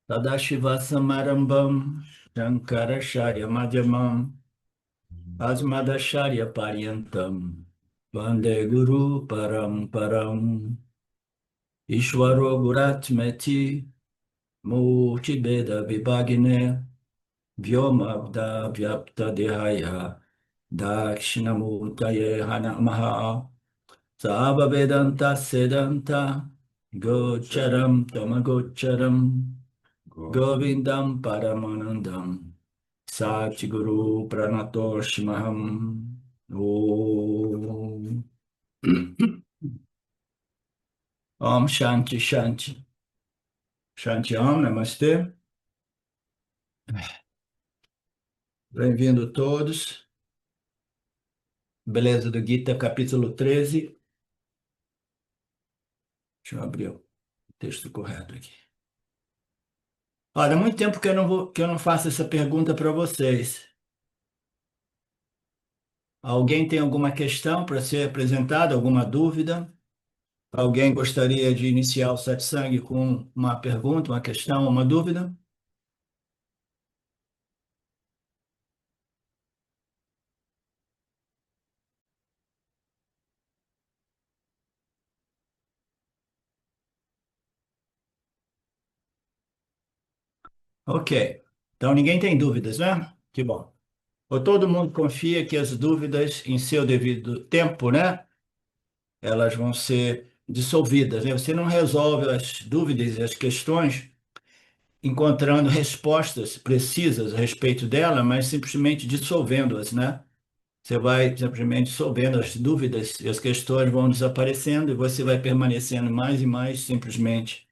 Sadashivasamarambam Shankaracharya Madhyamam Asmadacharya Paryantam Vande Guru Paramparam Ishvaro Guratmeti Murtibeda Vibhagine Vyomabda Vyapta Dehaya Dakshinamurtaye Hanamaha Sava Vedanta Sedanta Gocharam Tamagocharam Govindam Paramanandam Satguru Pranatoshmaham Om Om Shanti Shanti Shanti Om Namastê. Bem-vindo todos. Beleza do Gita, capítulo 13. Deixa eu abrir o texto correto aqui. Olha, há muito tempo que eu não faço essa pergunta para vocês. Alguém tem alguma questão para ser apresentada, alguma dúvida? Alguém gostaria de iniciar o satsang com uma pergunta, uma questão, uma dúvida? Ok. Então ninguém tem dúvidas, né? Que bom. Ou todo mundo confia que as dúvidas, em seu devido tempo, né? Elas vão ser dissolvidas, né? Você não resolve as dúvidas e as questões encontrando respostas precisas a respeito dela, mas simplesmente dissolvendo-as, né? Você vai simplesmente dissolvendo as dúvidas e as questões vão desaparecendo e você vai permanecendo mais e mais simplesmente,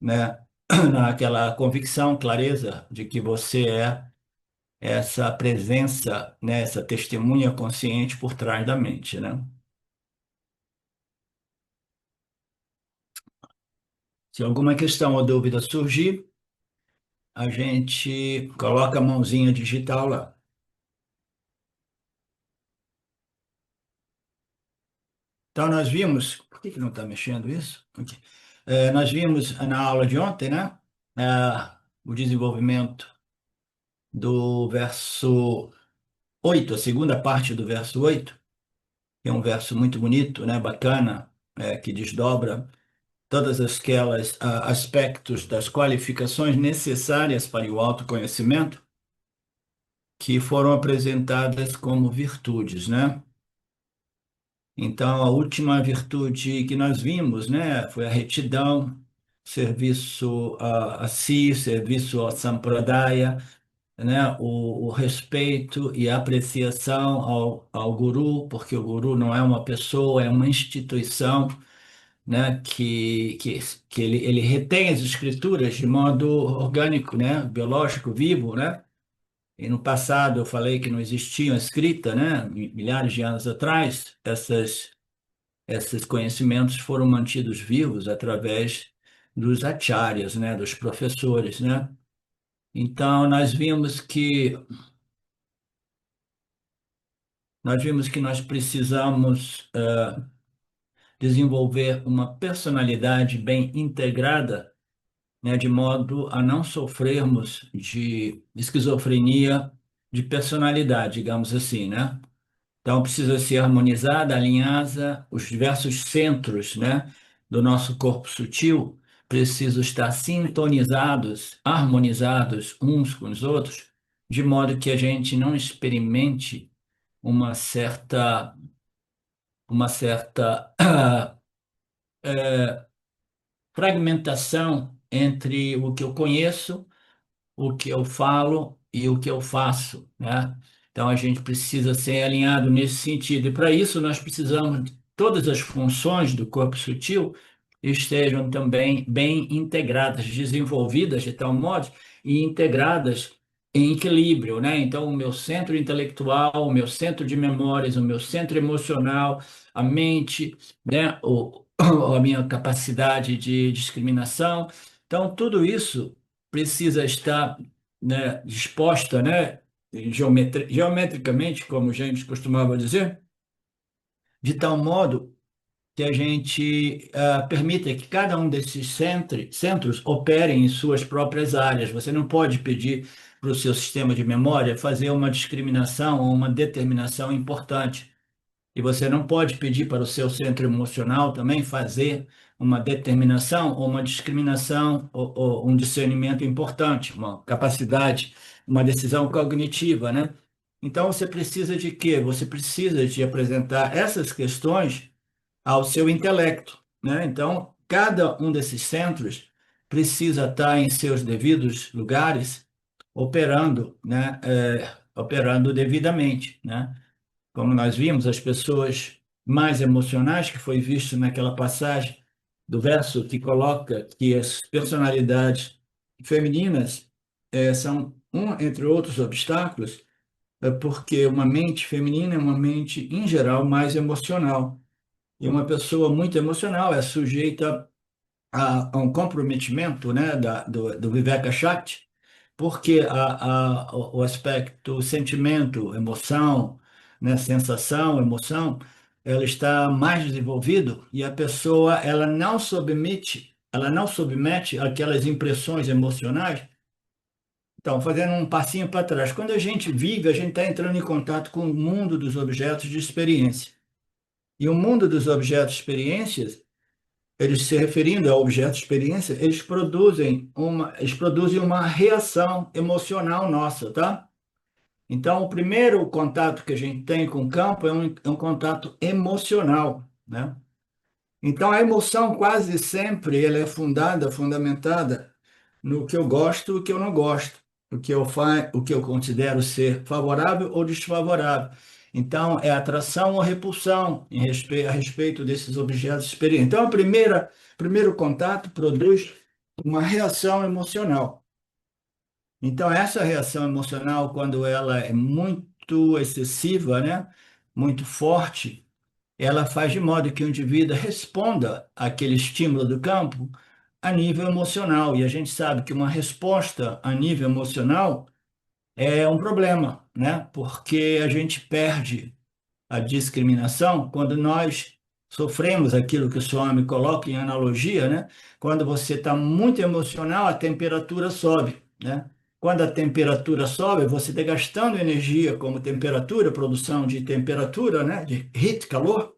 né? Naquela convicção, clareza de que você é essa presença, né? Essa testemunha consciente por trás da mente, né? Se alguma questão ou dúvida surgir, a gente coloca a mãozinha digital lá. Então, nós vimos. Por que que não está mexendo isso? Aqui. Nós vimos na aula de ontem, né? O desenvolvimento do verso 8, a segunda parte do verso 8, que é um verso muito bonito, né? Bacana, que desdobra todas aquelas aspectos das qualificações necessárias para o autoconhecimento que foram apresentadas como virtudes, né? Então, a última virtude que nós vimos, né, foi a retidão, serviço a si, serviço ao sampradaya, né, o respeito e a apreciação ao guru, porque o guru não é uma pessoa, é uma instituição, né, que ele retém as escrituras de modo orgânico, né, biológico, vivo, né. E no passado eu falei que não existiam escrita, né, milhares de anos atrás, esses conhecimentos foram mantidos vivos através dos acharyas, né, dos professores, né? Então nós vimos que nós precisamos desenvolver uma personalidade bem integrada, né, de modo a não sofrermos de esquizofrenia de personalidade, digamos assim, né? Então, precisa ser harmonizada, alinhada, os diversos centros, né, do nosso corpo sutil precisam estar sintonizados, harmonizados uns com os outros, de modo que a gente não experimente uma certa fragmentação entre o que eu conheço, o que eu falo e o que eu faço, né? Então a gente precisa ser alinhado nesse sentido. E para isso nós precisamos que todas as funções do corpo sutil estejam também bem integradas, desenvolvidas de tal modo e integradas em equilíbrio, né? Então o meu centro intelectual, o meu centro de memórias, o meu centro emocional, a mente, né? A minha capacidade de discriminação. Então tudo isso precisa estar, né, disposta, né, geometricamente, como James costumava dizer, de tal modo que a gente permita que cada um desses centros operem em suas próprias áreas. Você não pode pedir para o seu sistema de memória fazer uma discriminação ou uma determinação importante. E você não pode pedir para o seu centro emocional também fazer uma determinação ou uma discriminação ou um discernimento importante, uma capacidade, uma decisão cognitiva, né? Então você precisa de quê? Você precisa de apresentar essas questões ao seu intelecto, né? Então, cada um desses centros precisa estar em seus devidos lugares, operando, né? Operando devidamente, né? Como nós vimos, as pessoas mais emocionais, que foi visto naquela passagem do verso que coloca que as personalidades femininas são um entre outros obstáculos, porque uma mente feminina é uma mente, em geral, mais emocional. E uma pessoa muito emocional é sujeita a um comprometimento, né, do Viveka Shakti, porque o aspecto sentimento, emoção, né, sensação, emoção, ela está mais desenvolvido e a pessoa ela não submete aquelas impressões emocionais. Então, fazendo um passinho para trás, quando a gente vive, a gente está entrando em contato com o mundo dos objetos de experiência. E o mundo dos objetos de experiências, eles se referindo a objetos de experiência, eles produzem uma reação emocional nossa, tá? Então, o primeiro contato que a gente tem com o campo é um contato emocional, né? Então, a emoção quase sempre ela é fundamentada no que eu gosto e o que eu não gosto, o que eu considero ser favorável ou desfavorável. Então, é atração ou repulsão a respeito desses objetos experientes. Então, primeiro contato produz uma reação emocional. Então, essa reação emocional, quando ela é muito excessiva, né, muito forte, ela faz de modo que o indivíduo responda àquele estímulo do campo a nível emocional. E a gente sabe que uma resposta a nível emocional é um problema, né? Porque a gente perde a discriminação quando nós sofremos aquilo que o Swami coloca em analogia, né? Quando você está muito emocional, a temperatura sobe, né? Quando a temperatura sobe, você está gastando energia como temperatura, produção de temperatura, né? De heat, calor,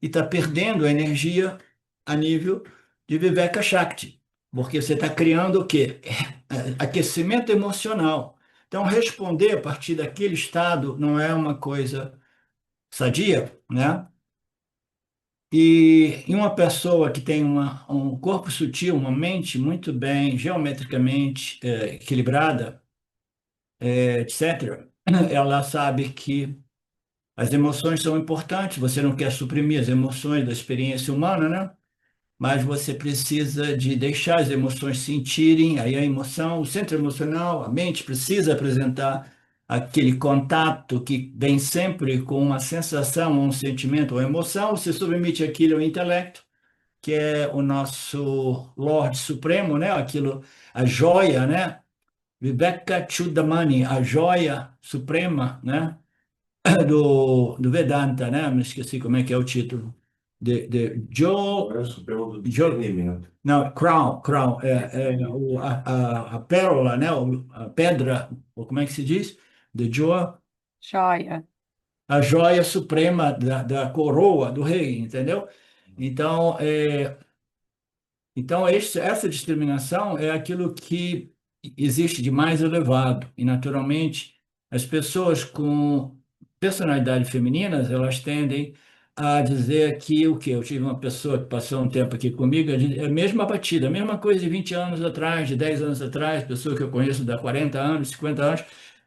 e está perdendo a energia a nível de Viveka Shakti, porque você está criando o quê? Aquecimento emocional. Então, responder a partir daquele estado não é uma coisa sadia, né? E em uma pessoa que tem um corpo sutil, uma mente muito bem geometricamente equilibrada, etc., ela sabe que as emoções são importantes, você não quer suprimir as emoções da experiência humana, né? Mas você precisa de deixar as emoções sentirem, aí a emoção, o centro emocional, a mente precisa apresentar aquele contato que vem sempre com uma sensação, um sentimento ou emoção, você submete aquilo ao intelecto, que é o nosso Lorde Supremo, né? Aquilo, a joia, né? Viveka Chudamani, a joia suprema, né? do Vedanta, né? Me esqueci como é que é o título. De Joe. É o Supremo do Joe discernimento. não, Crown, a pérola, né? A pedra, ou como é que se diz? The Jewel, Joia. a joia suprema da coroa do rei, entendeu? Então, essa discriminação é aquilo que existe de mais elevado. E, naturalmente, as pessoas com personalidade femininas, elas tendem a dizer que o quê? Eu tive uma pessoa que passou um tempo aqui comigo, é a mesma batida, a mesma coisa de 20 anos atrás, de 10 anos atrás, pessoa que eu conheço há 40 anos, 50 anos.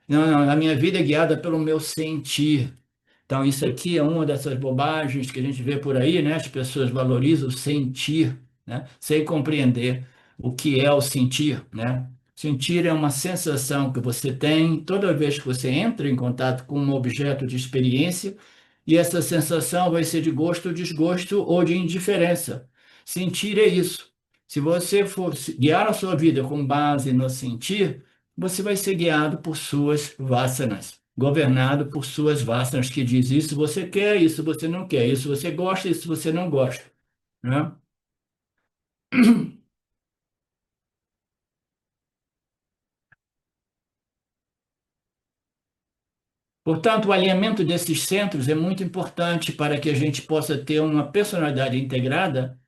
Não, não, a minha vida é guiada pelo meu sentir. Então, isso aqui é uma dessas bobagens que a gente vê por aí, né? As pessoas valorizam o sentir, né? Sem compreender o que é o sentir, né? Sentir é uma sensação que você tem toda vez que você entra em contato com um objeto de experiência, e essa sensação vai ser de gosto ou desgosto ou de indiferença. Sentir é isso. Se você for guiar a sua vida com base no sentir, você vai ser guiado por suas vasanas. governado por suas vasanas que diz isso você quer, isso você não quer, isso você gosta, isso você não gosta, né? Portanto, o alinhamento desses centros é muito importante para que a gente possa ter uma personalidade integrada,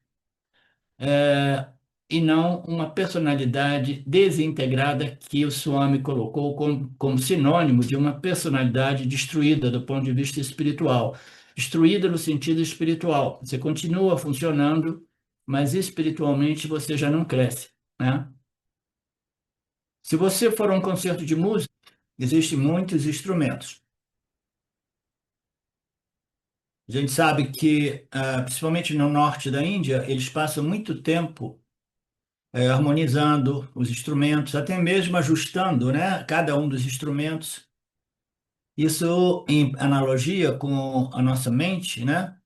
é, e não uma personalidade desintegrada que o Swami colocou como sinônimo de uma personalidade destruída do ponto de vista espiritual. Destruída no sentido espiritual. Você continua funcionando, mas espiritualmente você já não cresce, né? Se você for a um concerto de música, existem muitos instrumentos. A gente sabe que, principalmente no norte da Índia, eles passam muito tempo harmonizando os instrumentos, até mesmo ajustando, né, cada um dos instrumentos. Isso em analogia com a nossa mente, né?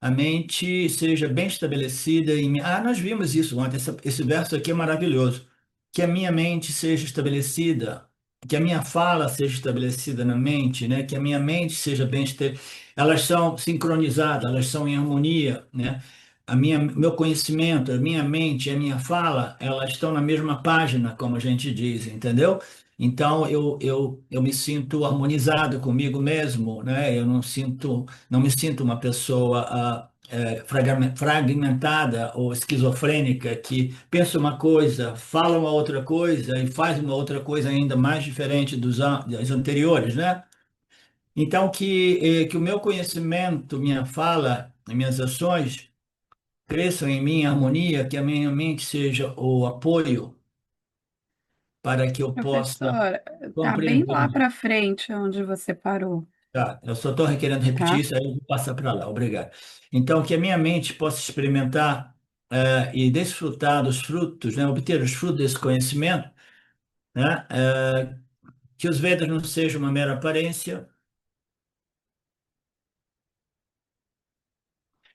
A mente seja bem estabelecida em... nós vimos isso ontem, esse verso aqui é maravilhoso. Que a minha mente seja estabelecida, que a minha fala seja estabelecida na mente, né? Que a minha mente seja bem estabelecida. Elas são sincronizadas, elas são em harmonia, né? Meu conhecimento, a minha mente e a minha fala, elas estão na mesma página, como a gente diz, entendeu? Então, eu me sinto harmonizado comigo mesmo, né? Eu não me sinto uma pessoa fragmentada ou esquizofrênica que pensa uma coisa, fala uma outra coisa e faz uma outra coisa ainda mais diferente das anteriores, né? Então, que o meu conhecimento, minha fala, minhas ações cresçam em mim em harmonia, que a minha mente seja o apoio para que eu possa Professor, tá bem lá compreender. para frente onde você parou, Tá, eu só estou requerendo repetir tá? isso, aí eu vou passar para lá, obrigado. Então, que a minha mente possa experimentar e desfrutar dos frutos, né, obter os frutos desse conhecimento, né, que os Vedas não sejam uma mera aparência,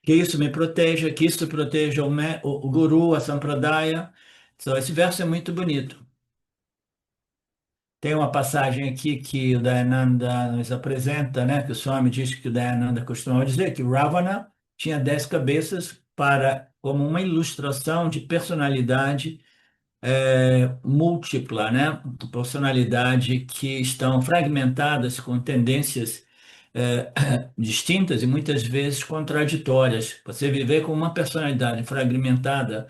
que isso me proteja, que isso proteja o Guru, a Sampradaya. Então, esse verso é muito bonito. Tem uma passagem aqui que o Dayananda nos apresenta, né, que o Swami diz que o Dayananda costumava dizer que Ravana tinha 10 cabeças para como uma ilustração de personalidade múltipla, né, personalidade que estão fragmentadas com tendências distintas e muitas vezes contraditórias. Você viver com uma personalidade fragmentada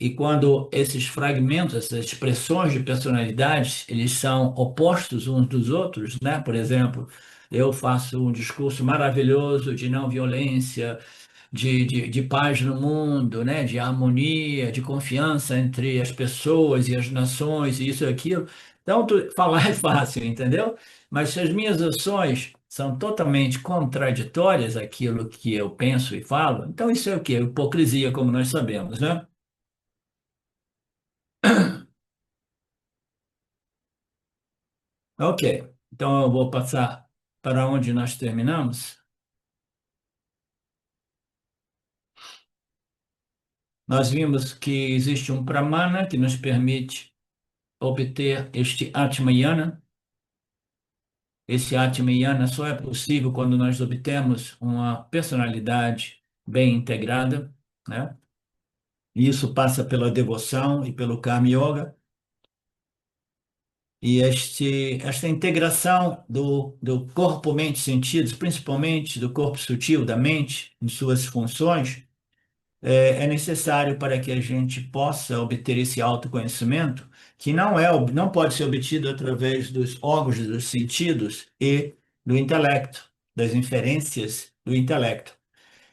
e quando esses fragmentos, essas expressões de personalidades, eles são opostos uns dos outros, né? Por exemplo, eu faço um discurso maravilhoso de não violência, de paz no mundo, né? De harmonia, de confiança entre as pessoas e as nações, e isso e aquilo. Então, falar é fácil, entendeu? Mas se as minhas ações são totalmente contraditórias àquilo que eu penso e falo, então isso é o quê? Hipocrisia, como nós sabemos, né? Ok, então eu vou passar para onde nós terminamos. Nós vimos que existe um pramana que nos permite obter este Atmayana. Esse Atmayana só é possível quando nós obtemos uma personalidade bem integrada, né? E isso passa pela devoção e pelo Karma Yoga. E esta integração do corpo, mente, sentidos, principalmente do corpo sutil, da mente, em suas funções, é necessário para que a gente possa obter esse autoconhecimento, que não pode ser obtido através dos órgãos dos sentidos e do intelecto, das inferências do intelecto.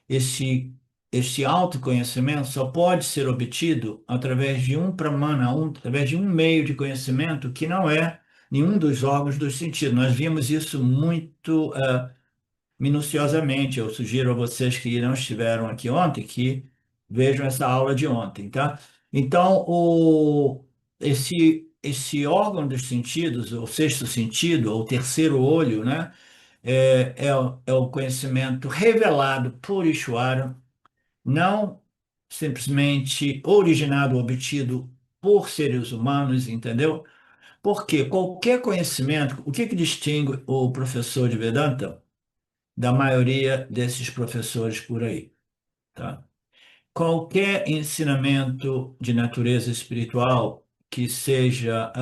Este, este autoconhecimento só pode ser obtido através de um pramana, através de um meio de conhecimento que não é nenhum dos órgãos dos sentidos. Nós vimos isso muito minuciosamente. Eu sugiro a vocês que não estiveram aqui ontem que vejam essa aula de ontem, tá? Então, esse órgão dos sentidos, o sexto sentido, ou o terceiro olho, né? É o conhecimento revelado por Ishvara, não simplesmente originado, obtido por seres humanos, entendeu? Porque qualquer conhecimento, o que que distingue o professor de Vedanta da maioria desses professores por aí, tá? Qualquer ensinamento de natureza espiritual que seja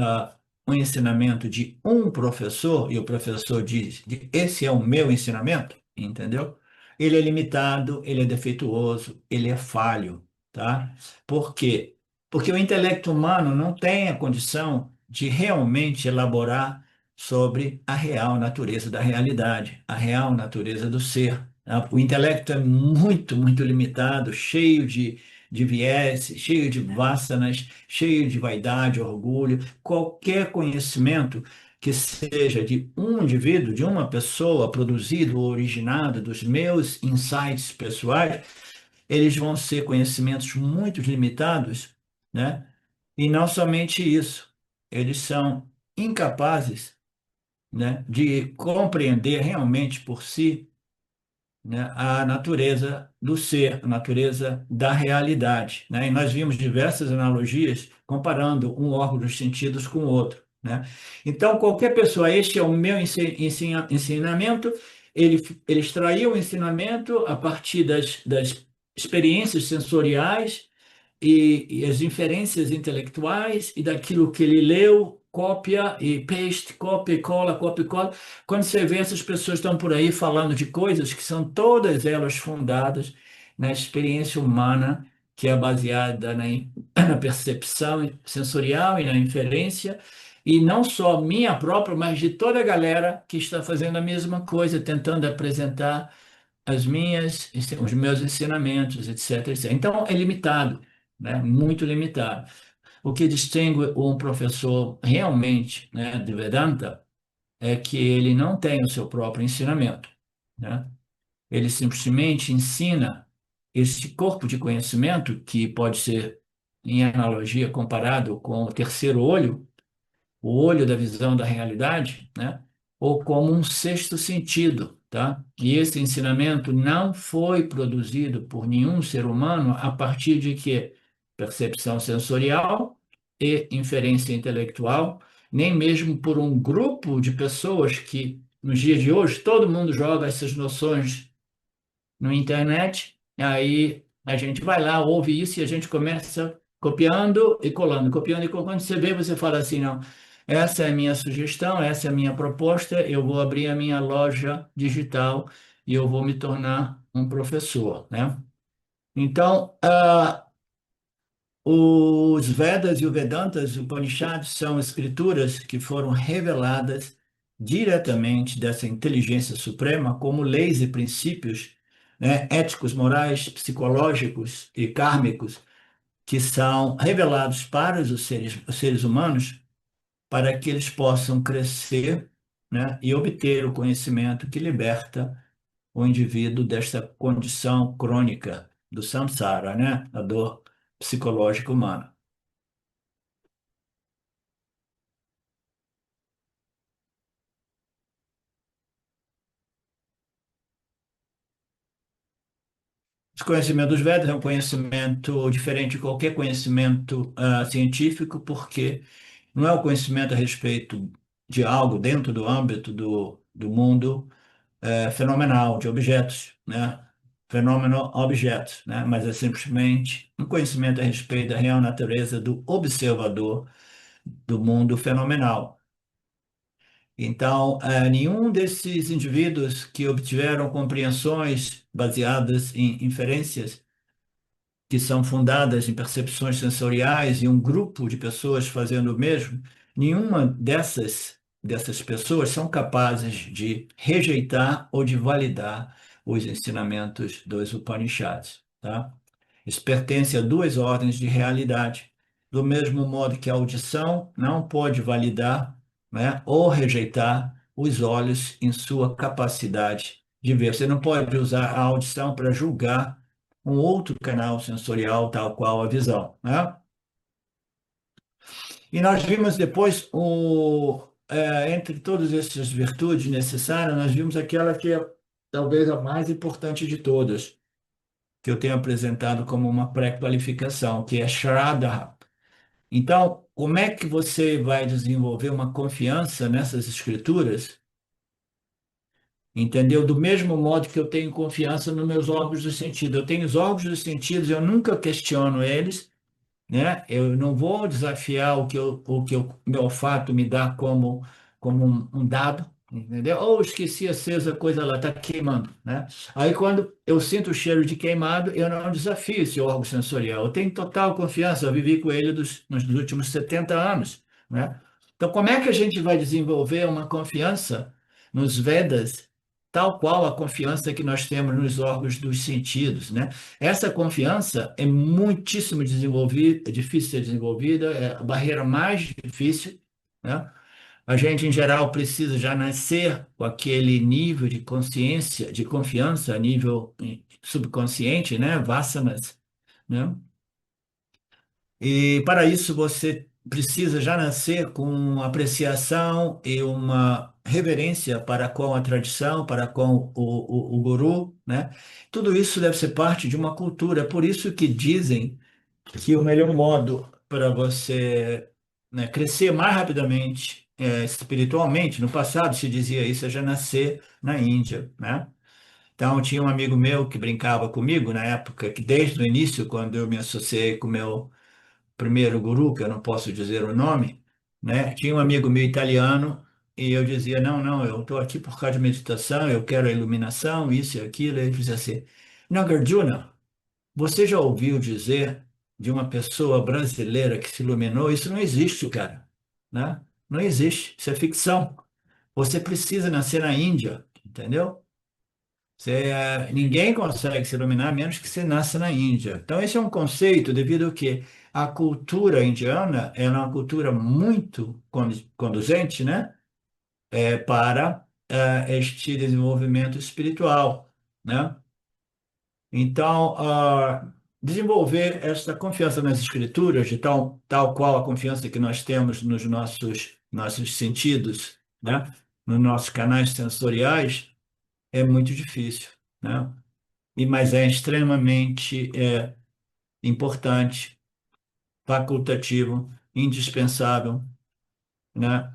um ensinamento de um professor, e o professor diz, esse é o meu ensinamento, entendeu? Ele é limitado, ele é defeituoso, ele é falho, tá? Por quê? Porque o intelecto humano não tem a condição de realmente elaborar sobre a real natureza da realidade, a real natureza do ser. Tá? O intelecto é muito, muito limitado, cheio de viés, cheio de vássanas, cheio de vaidade, orgulho. Qualquer conhecimento que seja de um indivíduo, de uma pessoa, produzido ou originado dos meus insights pessoais, eles vão ser conhecimentos muito limitados, né? E não somente isso, eles são incapazes, né, de compreender realmente por si, né, a natureza do ser, a natureza da realidade, né? E nós vimos diversas analogias comparando um órgão dos sentidos com o outro, né? Então, qualquer pessoa, este é o meu ensinamento, ele extraiu o ensinamento a partir das experiências sensoriais e as inferências intelectuais e daquilo que ele leu, cópia e paste, cópia e cola, cópia e cola. Quando você vê essas pessoas estão por aí falando de coisas que são todas elas fundadas na experiência humana, que é baseada na percepção sensorial e na inferência, e não só minha própria, mas de toda a galera que está fazendo a mesma coisa, tentando apresentar os meus ensinamentos, etc, etc. Então, é limitado, né? Muito limitado. O que distingue um professor realmente, né, de Vedanta é que ele não tem o seu próprio ensinamento, né? Ele simplesmente ensina esse corpo de conhecimento, que pode ser, em analogia, comparado com o terceiro olho, o olho da visão da realidade, né? Ou como um sexto sentido, tá? E esse ensinamento não foi produzido por nenhum ser humano a partir de quê? Percepção sensorial e inferência intelectual, nem mesmo por um grupo de pessoas que, nos dias de hoje, todo mundo joga essas noções na internet, aí a gente vai lá, ouve isso e a gente começa copiando e colando, copiando e colando. Quando você vê, você fala assim, não, essa é a minha sugestão, essa é a minha proposta, eu vou abrir a minha loja digital e eu vou me tornar um professor, né? Então, os Vedas e o Vedantas, os Upanishads, são escrituras que foram reveladas diretamente dessa inteligência suprema como leis e princípios, né, éticos, morais, psicológicos e kármicos que são revelados para os seres humanos para que eles possam crescer, né, e obter o conhecimento que liberta o indivíduo desta condição crônica do samsara, né, a dor psicológica humana. O conhecimento dos Vedas é um conhecimento diferente de qualquer conhecimento científico, porque não é o conhecimento a respeito de algo dentro do âmbito do mundo fenomenal, de objetos, né? Fenômeno-objetos, né? Mas é simplesmente um conhecimento a respeito da real natureza do observador do mundo fenomenal. Então, nenhum desses indivíduos que obtiveram compreensões baseadas em inferências que são fundadas em percepções sensoriais e um grupo de pessoas fazendo o mesmo, nenhuma dessas pessoas são capazes de rejeitar ou de validar os ensinamentos dos Upanishads, tá? Isso pertence a duas ordens de realidade. Do mesmo modo que a audição não pode validar, né, ou rejeitar os olhos em sua capacidade de ver. Você não pode usar a audição para julgar um outro canal sensorial, tal qual a visão, né? E nós vimos depois, entre todas essas virtudes necessárias, nós vimos aquela que é talvez a mais importante de todas, que eu tenho apresentado como uma pré-qualificação, que é Shraddha. Então, como é que você vai desenvolver uma confiança nessas escrituras? Entendeu? Do mesmo modo que eu tenho confiança nos meus órgãos do sentido. Eu tenho os órgãos dos sentidos, eu nunca questiono eles, né? Eu não vou desafiar meu olfato me dá como um dado, entendeu? Ou esqueci acesa, a coisa lá está queimando, né? Aí quando eu sinto o cheiro de queimado, eu não desafio esse órgão sensorial. Eu tenho total confiança, eu vivi com ele nos últimos 70 anos, né? Então, como é que a gente vai desenvolver uma confiança nos Vedas, tal qual a confiança que nós temos nos órgãos dos sentidos, né? Essa confiança é muitíssimo desenvolvida, é difícil de ser desenvolvida, é a barreira mais difícil, né? A gente, em geral, precisa já nascer com aquele nível de consciência, de confiança a nível subconsciente, né? Vasanas, né? E para isso você precisa já nascer com uma apreciação e uma reverência para com a tradição, para com o guru, né? Tudo isso deve ser parte de uma cultura. É por isso que dizem que o melhor modo para você, né, crescer mais rapidamente espiritualmente, no passado se dizia isso, é já nascer na Índia, né? Então, tinha um amigo meu que brincava comigo na época, que desde o início, quando eu me associei com o meu primeiro guru, que eu não posso dizer o nome, né? Tinha um amigo meu italiano e eu dizia, não, não, eu estou aqui por causa de meditação, eu quero a iluminação, isso e aquilo. E ele dizia assim, Nagarjuna, você já ouviu dizer de uma pessoa brasileira que se iluminou? Isso não existe, cara, né? Não existe, isso é ficção. Você precisa nascer na Índia, entendeu? Ninguém consegue se iluminar a menos que você nasça na Índia. Então, esse é um conceito devido a que a cultura indiana é uma cultura muito conduzente, né, para este desenvolvimento espiritual, né? Então, desenvolver esta confiança nas escrituras, tal qual a confiança que nós temos nos nossos sentidos, né, nos nossos canais sensoriais, é muito difícil, né? Mas é extremamente importante, facultativo, indispensável, né?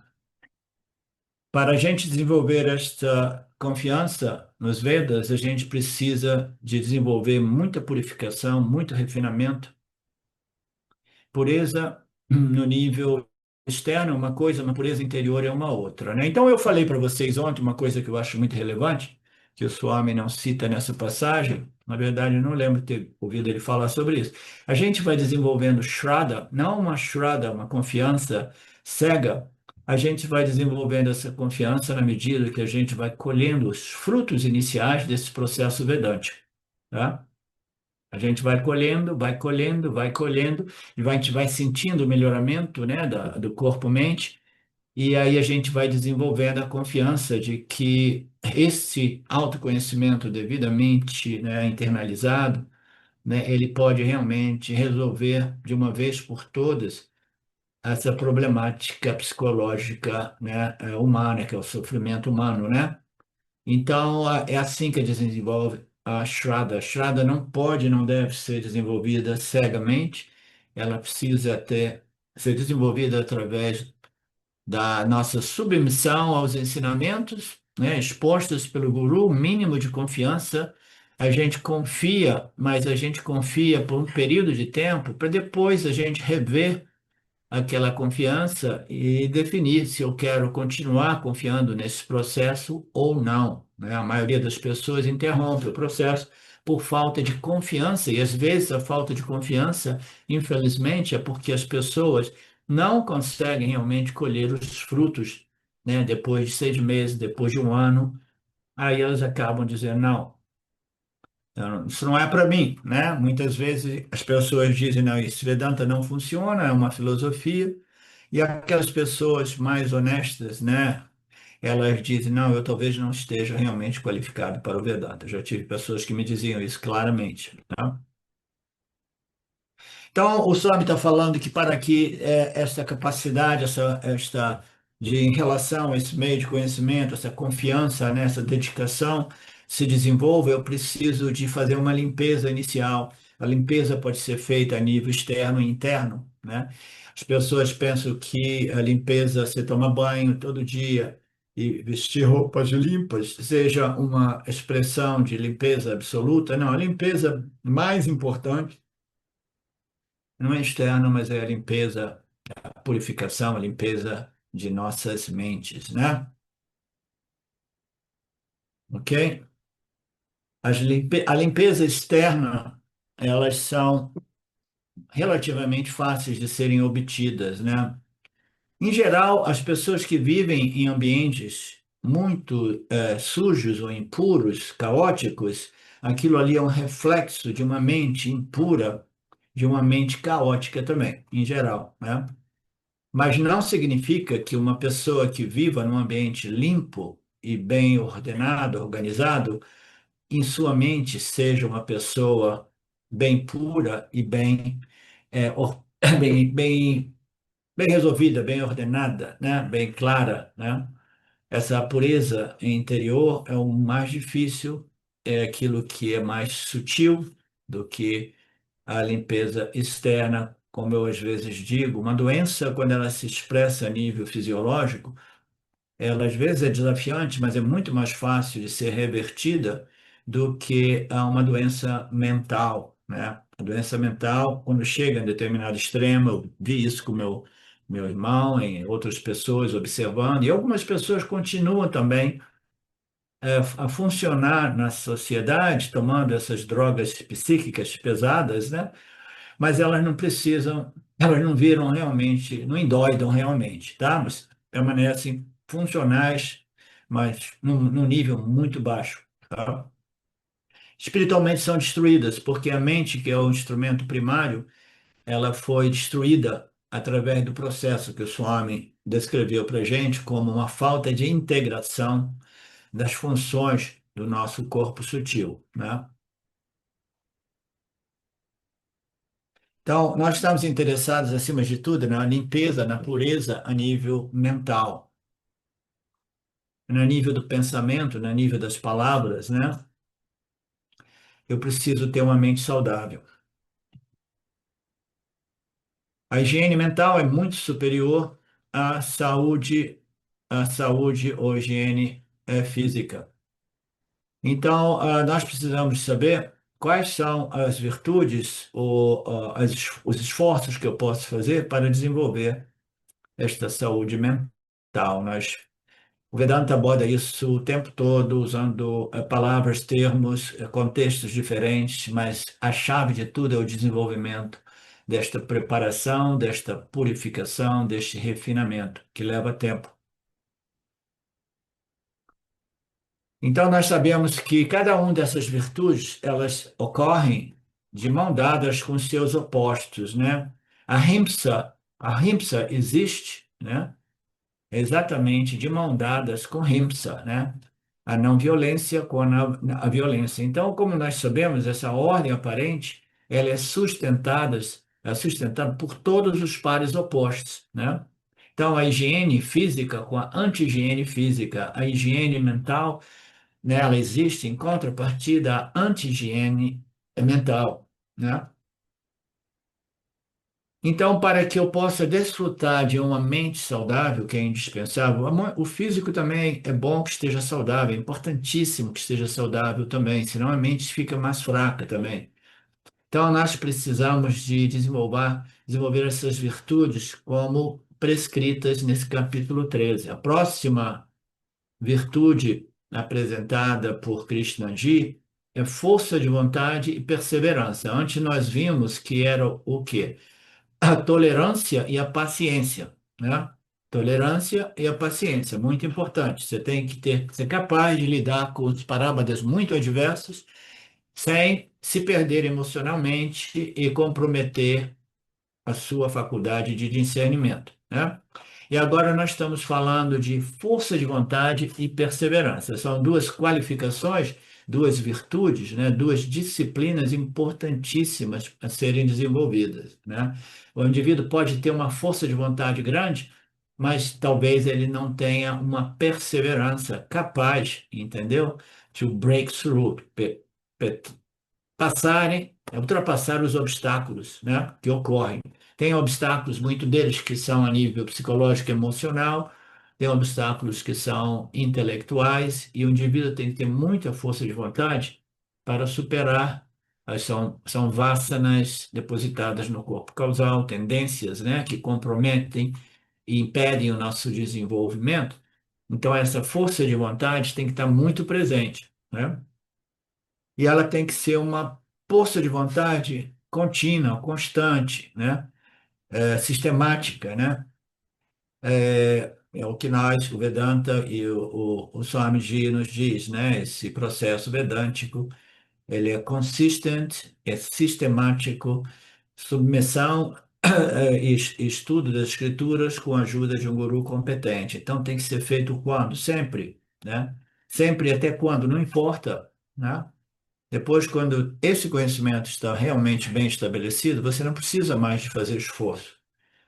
Para a gente desenvolver esta confiança nos Vedas, a gente precisa de desenvolver muita purificação, muito refinamento, pureza no nível externo é uma coisa, uma pureza interior é uma outra, né? Então eu falei para vocês ontem uma coisa que eu acho muito relevante, que o Swami não cita nessa passagem, na verdade eu não lembro de ter ouvido ele falar sobre isso. A gente vai desenvolvendo Shraddha, não uma Shraddha, uma confiança cega, a gente vai desenvolvendo essa confiança na medida que a gente vai colhendo os frutos iniciais desse processo vedântico, tá? A gente vai colhendo, vai colhendo, vai colhendo, e a gente vai sentindo o melhoramento, né, do corpo-mente, e aí a gente vai desenvolvendo a confiança de que esse autoconhecimento devidamente, né, internalizado, né, ele pode realmente resolver de uma vez por todas essa problemática psicológica, né, humana, que é o sofrimento humano, né? Então, é assim que desenvolve a Shraddha. A Shraddha não pode, não deve ser desenvolvida cegamente, ela precisa ser desenvolvida através da nossa submissão aos ensinamentos, né, expostos pelo Guru, o mínimo de confiança. A gente confia, mas a gente confia por um período de tempo, para depois a gente rever aquela confiança e definir se eu quero continuar confiando nesse processo ou não, né? A maioria das pessoas interrompe o processo por falta de confiança, e às vezes a falta de confiança, infelizmente, é porque as pessoas não conseguem realmente colher os frutos, né? Depois de 6 meses, depois de um ano, aí elas acabam dizendo, não. Isso não é para mim, né? Muitas vezes as pessoas dizem, não, isso Vedanta não funciona, é uma filosofia, e aquelas pessoas mais honestas, né? Elas dizem, não, eu talvez não esteja realmente qualificado para o Vedanta. Eu já tive pessoas que me diziam isso claramente, tá? Então, o Swami está falando que para que essa capacidade, em relação a esse meio de conhecimento, essa confiança, né, essa dedicação se desenvolva, eu preciso de fazer uma limpeza inicial A limpeza pode ser feita a nível externo e interno, né? As pessoas pensam que a limpeza, você toma banho todo dia e vestir roupas limpas, seja uma expressão de limpeza absoluta. Não, a limpeza mais importante não é externa, mas é a limpeza, a purificação, a limpeza de nossas mentes, né? Ok? A limpeza externa, elas são relativamente fáceis de serem obtidas, né? Em geral, as pessoas que vivem em ambientes muito sujos ou impuros, caóticos, aquilo ali é um reflexo de uma mente impura, de uma mente caótica também, em geral, né? Mas não significa que uma pessoa que viva num ambiente limpo e bem ordenado, organizado, em sua mente seja uma pessoa bem pura e bem, bem, bem resolvida, bem ordenada, né? Bem clara, né? Essa pureza interior é o mais difícil, é aquilo que é mais sutil do que a limpeza externa, como eu às vezes digo. Uma doença, quando ela se expressa a nível fisiológico, ela às vezes é desafiante, mas é muito mais fácil de ser revertida do que uma doença mental, né? A doença mental, quando chega em determinado extremo, eu vi isso com meu irmão, em outras pessoas observando, e algumas pessoas continuam também a funcionar na sociedade, tomando essas drogas psíquicas pesadas, né? Mas elas não precisam, elas não viram realmente, não endoidam realmente, tá? Mas permanecem funcionais, mas num nível muito baixo, tá? Espiritualmente são destruídas, porque a mente, que é o instrumento primário, ela foi destruída através do processo que o Swami descreveu para a gente como uma falta de integração das funções do nosso corpo sutil, né? Então, nós estamos interessados, acima de tudo, na limpeza, na pureza a nível mental, no nível do pensamento, no nível das palavras, né? Eu preciso ter uma mente saudável. A higiene mental é muito superior à saúde ou higiene física. Então, nós precisamos saber quais são as virtudes ou os esforços que eu posso fazer para desenvolver esta saúde mental. O Vedanta aborda isso o tempo todo, usando palavras, termos, contextos diferentes, mas a chave de tudo é o desenvolvimento desta preparação, desta purificação, deste refinamento, que leva tempo. Então, nós sabemos que cada uma dessas virtudes, elas ocorrem de mão dadas com seus opostos, né? A rimsa existe, né? Exatamente de mão dadas com Himsa, né? A não violência com a violência. Então, como nós sabemos, essa ordem aparente, ela é sustentada por todos os pares opostos, né? Então, a higiene física com a anti-higiene física, a higiene mental, né, ela existe em contrapartida à anti-higiene mental, né? Então, para que eu possa desfrutar de uma mente saudável, que é indispensável, o físico também é bom que esteja saudável, é importantíssimo que esteja saudável também, senão a mente fica mais fraca também. Então, nós precisamos de desenvolver essas virtudes como prescritas nesse capítulo 13. A próxima virtude apresentada por Krishnaji é força de vontade e perseverança. Antes nós vimos que era o quê? A tolerância e a paciência, né? Tolerância e a paciência, muito importante. Você tem que ser capaz de lidar com os parámetros muito adversos sem se perder emocionalmente e comprometer a sua faculdade de discernimento, né? E agora nós estamos falando de força de vontade e perseverança. São duas qualificações, duas virtudes, né? Duas disciplinas importantíssimas a serem desenvolvidas, né? O indivíduo pode ter uma força de vontade grande, mas talvez ele não tenha uma perseverança capaz, entendeu? To break through, ultrapassar os obstáculos, né, que ocorrem. Tem obstáculos, muitos deles que são a nível psicológico e emocional, tem obstáculos que são intelectuais, e o indivíduo tem que ter muita força de vontade para superar. São vássanas depositadas no corpo causal, tendências, né, que comprometem e impedem o nosso desenvolvimento. Então, essa força de vontade tem que estar muito presente, né? E ela tem que ser uma força de vontade contínua, constante, né? Sistemática, né? É o que nós, o Vedanta e o Swamiji nos diz, né? Esse processo vedântico, ele é consistent, é sistemático, submissão e estudo das escrituras com a ajuda de um guru competente. Então tem que ser feito quando? Sempre, né? Sempre até quando, não importa, né? Depois, quando esse conhecimento está realmente bem estabelecido, você não precisa mais de fazer esforço.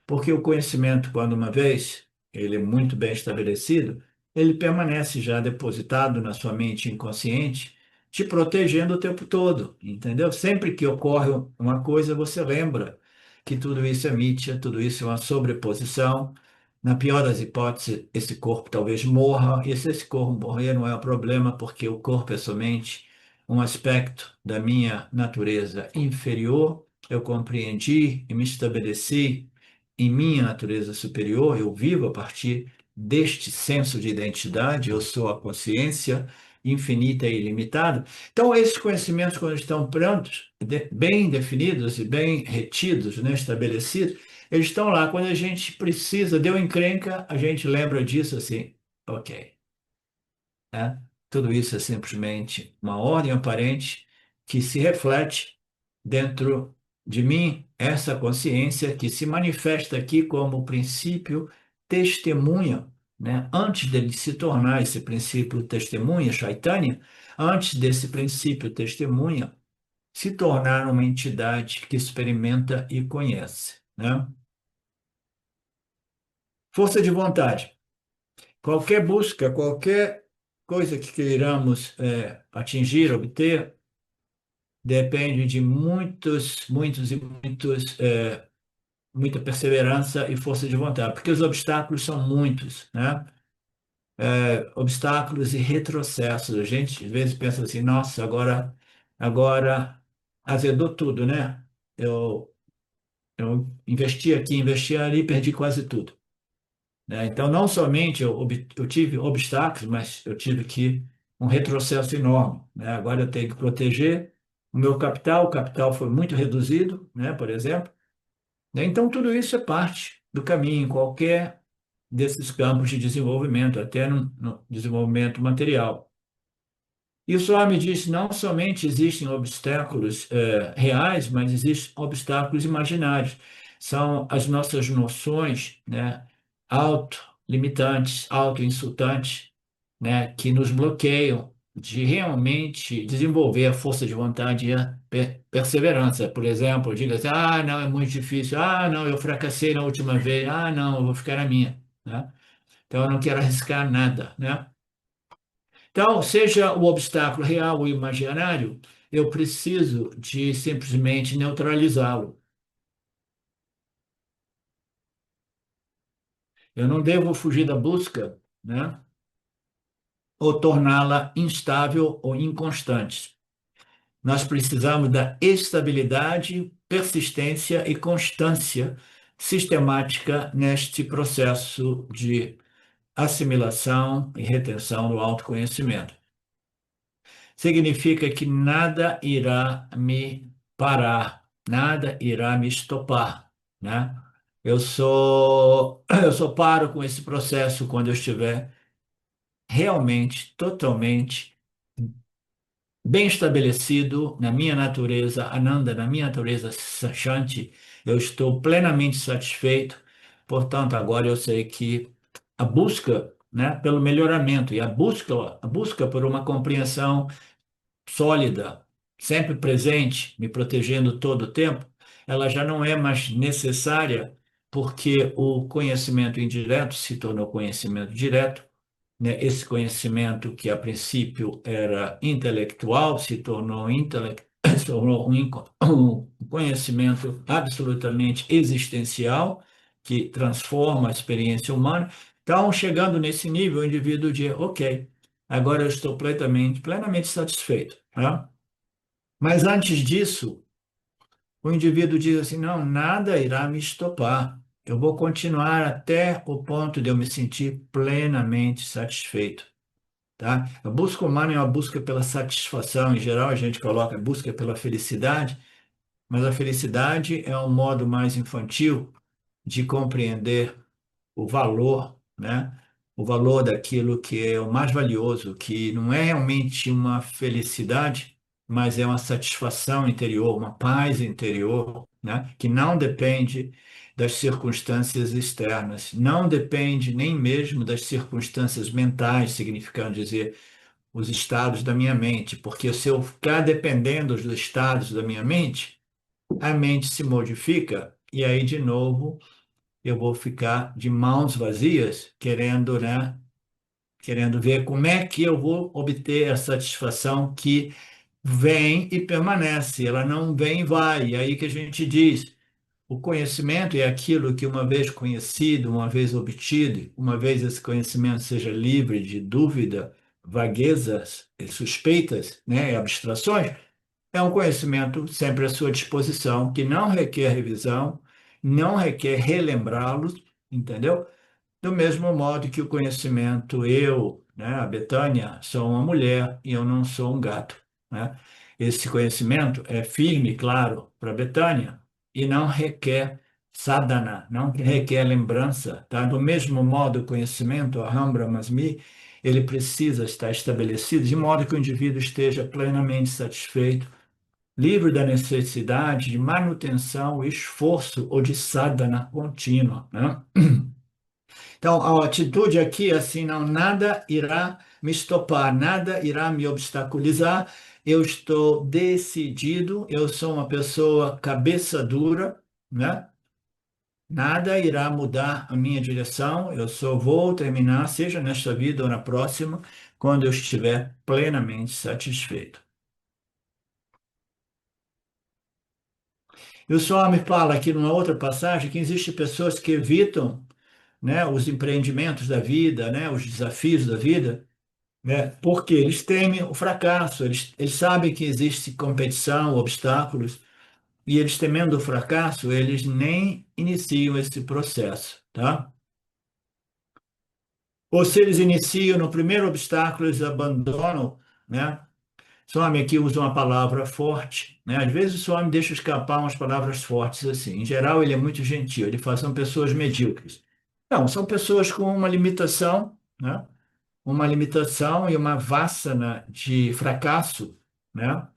Porque o conhecimento, quando uma vez ele é muito bem estabelecido, ele permanece já depositado na sua mente inconsciente, te protegendo o tempo todo, entendeu? Sempre que ocorre uma coisa, você lembra que tudo isso é mítia, tudo isso é uma sobreposição. Na pior das hipóteses, esse corpo talvez morra, e se esse corpo morrer não é o problema, porque o corpo é somente um aspecto da minha natureza inferior. Eu compreendi e me estabeleci em minha natureza superior, eu vivo a partir deste senso de identidade, eu sou a consciência infinita e ilimitada. Então, esses conhecimentos, quando estão prontos, bem definidos e bem retidos, né, estabelecidos, eles estão lá. Quando a gente precisa, deu encrenca, a gente lembra disso assim, ok, né? Tudo isso é simplesmente uma ordem aparente que se reflete dentro de mim, essa consciência que se manifesta aqui como o princípio testemunha, né? Antes dele se tornar esse princípio testemunha, Chaitanya, antes desse princípio testemunha se tornar uma entidade que experimenta e conhece, né? Força de vontade. Qualquer busca, qualquer coisa que queiramos atingir, obter, depende de muita perseverança e força de vontade, porque os obstáculos são muitos, né? Obstáculos e retrocessos. A gente às vezes pensa assim, nossa, agora azedou tudo, né? Eu, eu investi aqui, investi ali, perdi quase tudo, né? Então, não somente eu tive obstáculos, mas eu tive que um retrocesso enorme, né? Agora eu tenho que proteger o capital foi muito reduzido, né? Por exemplo, né? Então, tudo isso é parte do caminho, em qualquer desses campos de desenvolvimento, até no desenvolvimento material. E o Swami me disse, não somente existem obstáculos reais, mas existem obstáculos imaginários. São as nossas noções, né, auto-limitantes, auto-insultantes, né, que nos bloqueiam de realmente desenvolver a força de vontade e a perseverança. Por exemplo, diga assim, ah, não, é muito difícil, ah, não, eu fracassei na última vez, ah, não, eu vou ficar na minha, né? Então, eu não quero arriscar nada, né? Então, seja o obstáculo real ou imaginário, eu preciso de simplesmente neutralizá-lo. Eu não devo fugir da busca, né? Ou torná-la instável ou inconstante. Nós precisamos da estabilidade, persistência e constância sistemática neste processo de assimilação e retenção do autoconhecimento. Significa que nada irá me parar, nada irá me estopar, né? Eu só paro com esse processo quando eu estiver realmente, totalmente bem estabelecido na minha natureza, Ananda, na minha natureza Shanti. Eu estou plenamente satisfeito. Portanto, agora eu sei que a busca, né, pelo melhoramento e a busca por uma compreensão sólida, sempre presente, me protegendo todo o tempo, ela já não é mais necessária porque o conhecimento indireto se tornou conhecimento direto, né? Esse conhecimento que a princípio era intelectual se tornou transformou um conhecimento absolutamente existencial, que transforma a experiência humana. Então, chegando nesse nível, o indivíduo diz, ok, agora eu estou plenamente satisfeito, né? Mas antes disso, o indivíduo diz assim, não, nada irá me estopar. Eu vou continuar até o ponto de eu me sentir plenamente satisfeito. Tá? A busca humana é uma busca pela satisfação. Em geral, a gente coloca a busca pela felicidade, mas a felicidade é um modo mais infantil de compreender o valor, né? O valor daquilo que é o mais valioso, que não é realmente uma felicidade, mas é uma satisfação interior, uma paz interior, né? Que não depende das circunstâncias externas, não depende nem mesmo das circunstâncias mentais, significando dizer os estados da minha mente, porque se eu ficar dependendo dos estados da minha mente, a mente se modifica e aí de novo eu vou ficar de mãos vazias, querendo, né, querendo ver como é que eu vou obter a satisfação que vem e permanece, ela não vem e vai. E aí que a gente diz, o conhecimento é aquilo que uma vez conhecido, uma vez obtido, uma vez esse conhecimento seja livre de dúvida, vaguezas, suspeitas, né, e abstrações, é um conhecimento sempre à sua disposição, que não requer revisão, não requer relembrá-los, entendeu? Do mesmo modo que o conhecimento, eu, né, a Betânia, sou uma mulher e eu não sou um gato, né? Esse conhecimento é firme, claro, para a Betânia e não requer sadhana, não requer lembrança, tá? Do mesmo modo, o conhecimento, a Aham Brahmasmi, ele precisa estar estabelecido de modo que o indivíduo esteja plenamente satisfeito, livre da necessidade de manutenção, esforço ou de sadhana contínua, né? Então, a atitude aqui é assim, não, nada irá me estopar, nada irá me obstaculizar. Eu estou decidido, eu sou uma pessoa cabeça dura, né? Nada irá mudar a minha direção. Eu só vou terminar, seja nesta vida ou na próxima, quando eu estiver plenamente satisfeito. E o Swami fala aqui numa outra passagem que existem pessoas que evitam, né, os empreendimentos da vida, né, os desafios da vida, né, porque eles temem o fracasso, eles sabem que existe competição, obstáculos, e eles temendo o fracasso, eles nem iniciam esse processo, tá? Ou se eles iniciam no primeiro obstáculo, eles abandonam, né? Swami aqui usa uma palavra forte, né? Às vezes o Swami deixa escapar umas palavras fortes assim. Em geral, ele é muito gentil, ele fala, são pessoas medíocres. Não, são pessoas com uma limitação, né? Uma limitação e uma vássana de fracasso, né?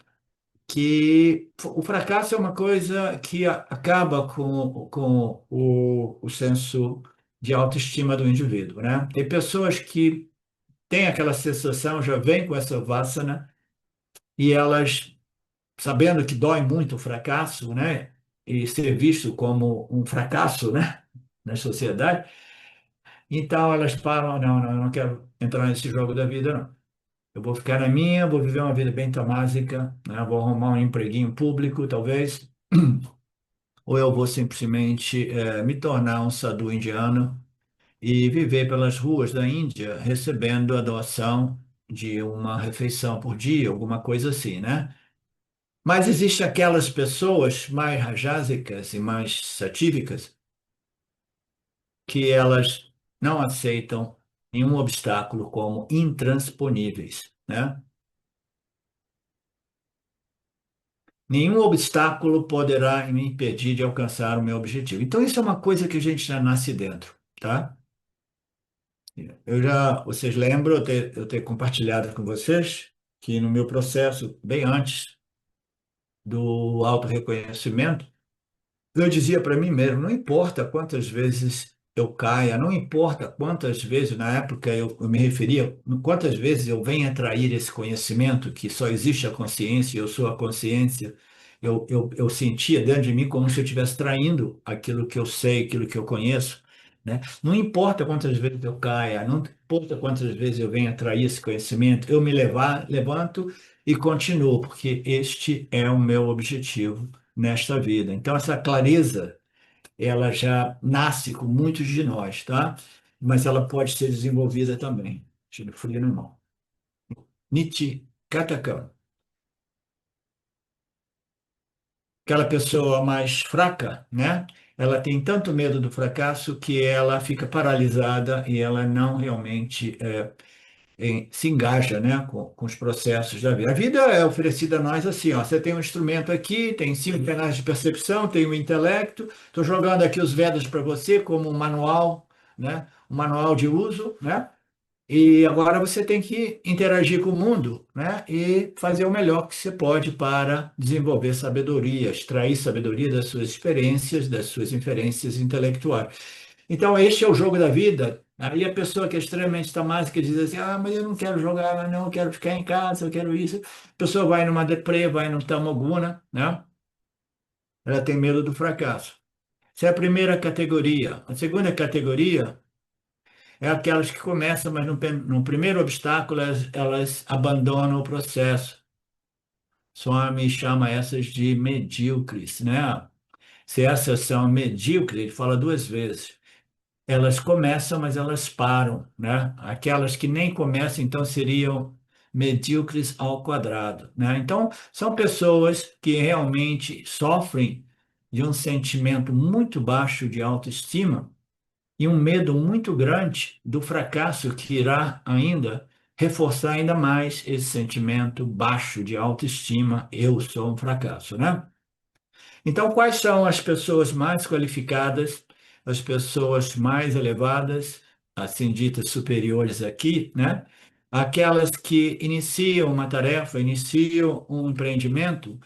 Que o fracasso é uma coisa que acaba com o senso de autoestima do indivíduo, né? Tem pessoas que têm aquela sensação, já vêm com essa vássana e elas, sabendo que dói muito o fracasso, né? E ser visto como um fracasso, né? Na sociedade, então elas falam, não, não, eu não quero entrar nesse jogo da vida, não. Eu vou ficar na minha, vou viver uma vida bem tamásica, né? Vou arrumar um empreguinho público, talvez, ou eu vou simplesmente me tornar um sadhu indiano e viver pelas ruas da Índia recebendo a doação de uma refeição por dia, alguma coisa assim, né? Mas existem aquelas pessoas mais rajásicas e mais satívicas que elas não aceitam nenhum obstáculo como intransponíveis, né? Nenhum obstáculo poderá me impedir de alcançar o meu objetivo. Então, isso é uma coisa que a gente já nasce dentro, tá? Vocês lembram eu ter compartilhado com vocês que no meu processo, bem antes do autorreconhecimento, eu dizia para mim mesmo, não importa quantas vezes eu caia, não importa quantas vezes, na época eu me referia, quantas vezes eu venha trair esse conhecimento que só existe a consciência, eu sou a consciência, eu sentia dentro de mim como se eu estivesse traindo aquilo que eu sei, aquilo que eu conheço, né? Não importa quantas vezes eu caia, não importa quantas vezes eu venha trair esse conhecimento, eu me levanto e continuo, porque este é o meu objetivo nesta vida. Então, essa clareza, ela já nasce com muitos de nós, tá? Mas ela pode ser desenvolvida também. Tiro frio na mão. Nietzsche, Katakam. Aquela pessoa mais fraca, né? Ela tem tanto medo do fracasso que ela fica paralisada e ela não realmente se engaja, né, com os processos da vida. A vida é oferecida a nós assim, ó, você tem um instrumento aqui, tem 5 canais de percepção, tem o intelecto, estou jogando aqui os Vedas para você como um manual, né, um manual de uso, né, e agora você tem que interagir com o mundo, né, e fazer o melhor que você pode para desenvolver sabedoria, extrair sabedoria das suas experiências, das suas inferências intelectuais. Então, este é o jogo da vida. Aí a pessoa que é extremamente tamásica diz assim: ah, mas eu não quero jogar, não, eu quero ficar em casa, eu quero isso. A pessoa vai numa deprê, vai no tamoguna, né? Ela tem medo do fracasso. Essa é a primeira categoria. A segunda categoria é aquelas que começam, mas no primeiro obstáculo elas abandonam o processo. Swami chama essas de medíocres, né? Se essas são medíocres, ele fala 2 vezes. Elas começam, mas elas param, né? Aquelas que nem começam, então seriam medíocres ao quadrado, né? Então, são pessoas que realmente sofrem de um sentimento muito baixo de autoestima e um medo muito grande do fracasso que irá ainda reforçar ainda mais esse sentimento baixo de autoestima, eu sou um fracasso, né? Então, quais são as pessoas mais qualificadas, as pessoas mais elevadas, assim ditas superiores aqui, né? Aquelas que iniciam uma tarefa, iniciam um empreendimento,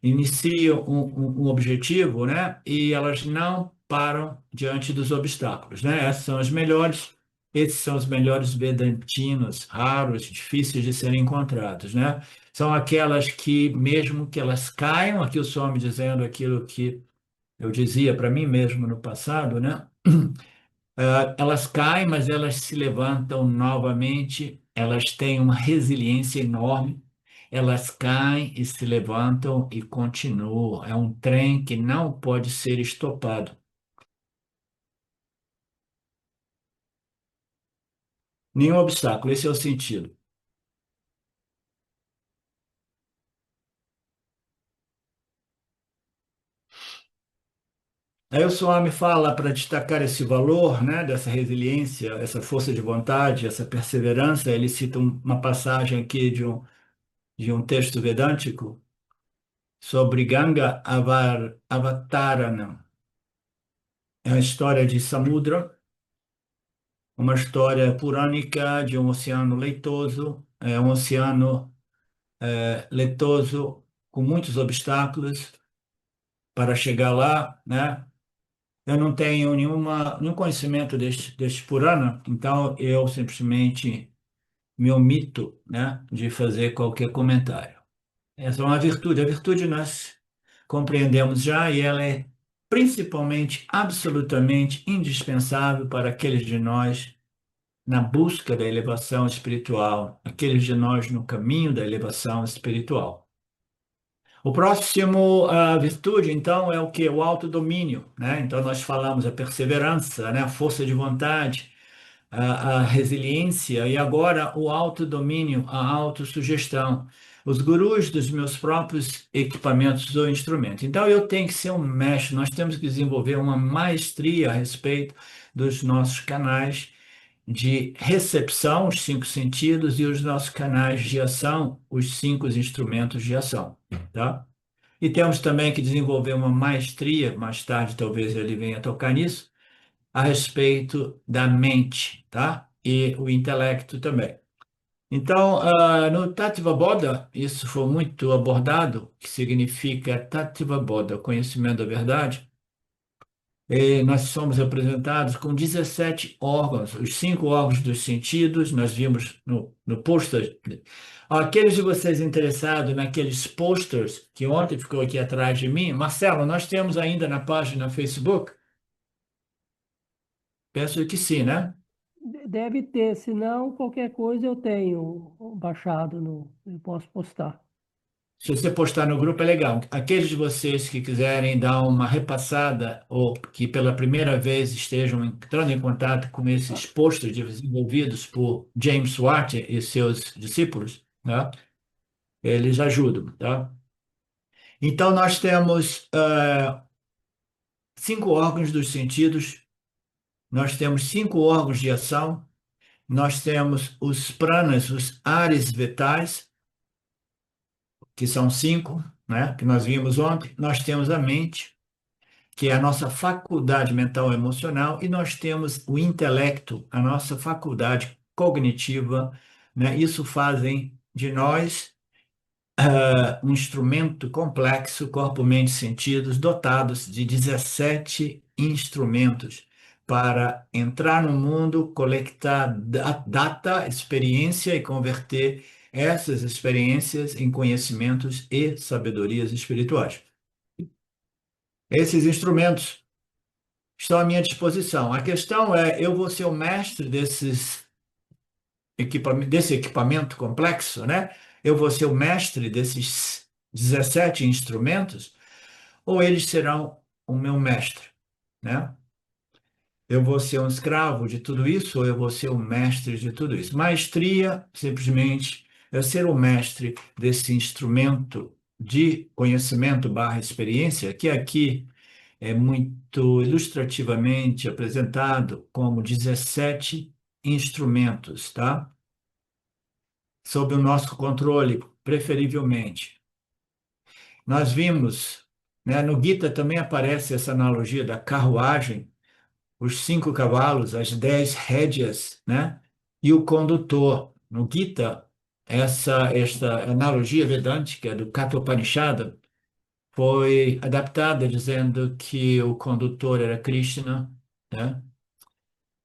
iniciam um objetivo, né? E elas não param diante dos obstáculos, né? Essas são as melhores, esses são os melhores vedantinos, raros, difíceis de serem encontrados, né? São aquelas que, mesmo que elas caiam, aqui o Swami dizendo aquilo que eu dizia para mim mesmo no passado, né? Elas caem, mas elas se levantam novamente, elas têm uma resiliência enorme, elas caem e se levantam e continuam. É um trem que não pode ser estopado. Nenhum obstáculo, esse é o sentido. Aí o Swami fala para destacar esse valor, né, dessa resiliência, essa força de vontade, essa perseverança. Ele cita uma passagem aqui de um texto vedântico sobre Ganga Avataranam. É a história de Samudra, uma história purânica de um oceano leitoso, um oceano leitoso com muitos obstáculos para chegar lá, né? Eu não tenho nenhum conhecimento deste Purana, então eu simplesmente me omito, né, de fazer qualquer comentário. Essa é uma virtude. A virtude nós compreendemos já e ela é principalmente, absolutamente indispensável para aqueles de nós na busca da elevação espiritual, aqueles de nós no caminho da elevação espiritual. O próximo, a virtude, então, é o que? O autodomínio, né? Então, nós falamos a perseverança, né? A força de vontade, a resiliência e agora o autodomínio, a autossugestão, os gurus dos meus próprios equipamentos ou instrumentos. Então, eu tenho que ser um mestre, nós temos que desenvolver uma maestria a respeito dos nossos canais de recepção, os 5 sentidos, e os nossos canais de ação, os 5 instrumentos de ação, tá? E temos também que desenvolver uma maestria, mais tarde talvez ele venha a tocar nisso, a respeito da mente, tá? E o intelecto também. Então, no Tattva Bodha, isso foi muito abordado, que significa Tattva Bodha, conhecimento da verdade. E nós somos apresentados com 17 órgãos, os 5 órgãos dos sentidos, nós vimos no pôster. Aqueles de vocês interessados naqueles posters que ontem ficou aqui atrás de mim, Marcelo, nós temos ainda na página Facebook? Penso que sim, né? Deve ter, senão qualquer coisa eu tenho baixado no, eu posso postar. Se você postar no grupo é legal. Aqueles de vocês que quiserem dar uma repassada ou que pela primeira vez estejam entrando em contato com esses posts desenvolvidos por James Watt e seus discípulos, né? Eles ajudam, tá? Então nós temos 5 órgãos dos sentidos, nós temos 5 órgãos de ação, nós temos os pranas, os ares vitais, que são 5, né? Que nós vimos ontem. Nós temos a mente, que é a nossa faculdade mental e emocional, e nós temos o intelecto, a nossa faculdade cognitiva, né? Isso fazem de nós um instrumento complexo, corpo, mente, sentidos, dotados de 17 instrumentos para entrar no mundo, coletar data, experiência e converter essas experiências em conhecimentos e sabedorias espirituais. Esses instrumentos estão à minha disposição. A questão é, eu vou ser o mestre desse equipamento complexo, né? Eu vou ser o mestre desses 17 instrumentos, ou eles serão o meu mestre, né? Eu vou ser um escravo de tudo isso, ou eu vou ser o mestre de tudo isso? Maestria, simplesmente, é ser o mestre desse instrumento de conhecimento barra experiência, que aqui é muito ilustrativamente apresentado como 17 instrumentos, tá? Sob o nosso controle, preferivelmente. Nós vimos, né, no Gita também aparece essa analogia da carruagem, os 5 cavalos, as 10 rédeas, né, e o condutor. No Gita, esta analogia vedântica do Kathopanishada foi adaptada dizendo que o condutor era Krishna, né?